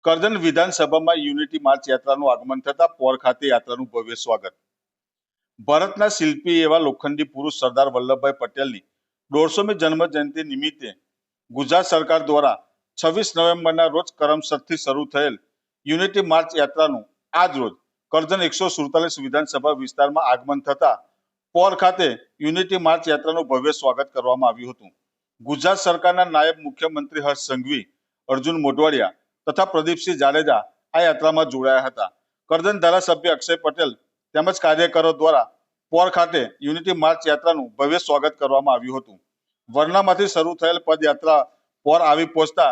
કરજણ વિધાનસભામાં unity March યાત્રાનું આગમન થતા પોર ખાતે યાત્રાનું ભવ્ય સ્વાગત. ભારતના શિલ્પી એવા લોખંડી પુરુષ સરદાર વલ્લભભાઈ પટેલની 150મી જન્મ જયંતિ નિમિત્તે ગુજરાત સરકાર દ્વારા 26 નવેમ્બરના રોજ કરમસદથી શરૂ થયેલ યુનિટી માર્ચ યાત્રાનું આજ રોજ કરજણ 147 વિધાનસભા વિસ્તારમાં આગમન થતા પોર ખાતે યુનિટી માર્ચ યાત્રાનું ભવ્ય સ્વાગત કરવામાં આવ્યું હતું. ગુજરાત સરકારના નાયબ મુખ્યમંત્રી હર્ષ સંઘવી, અર્જુન મોઢવાડિયા તથા પ્રદીપસિંહ જાડેજા આ યાત્રામાં જોડાયા હતા. કરજણ ધારાસભ્ય અક્ષય પટેલ તેમજ કાર્યકરો દ્વારા પોર ખાતે યુનિટી માર્ચ યાત્રાનું ભવ્ય સ્વાગત કરવામાં આવ્યું હતું. વરનામાંથી શરૂ થયેલ પદયાત્રા પોર આવી પહોંચતા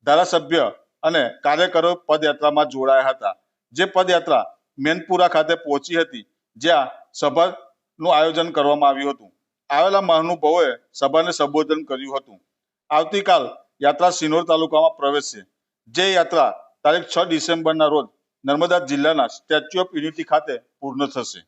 ધારાસભ્ય અને કાર્યકરો પદયાત્રામાં જોડાયા હતા. જે પદયાત્રા મેનપુરા ખાતે પહોંચી હતી, જ્યાં સભાનું આયોજન કરવામાં આવ્યું હતું. આવેલા મહાનુભાવોએ સભાને સંબોધન કર્યું હતું. આવતીકાલ યાત્રા સિનોર તાલુકામાં પ્રવેશશે. જે યાત્રા તારીખ 6 ડિસેમ્બરના રોજ નર્મદા જિલ્લાના સ્ટેચ્યુ ઓફ યુનિટી ખાતે પૂર્ણ થશે.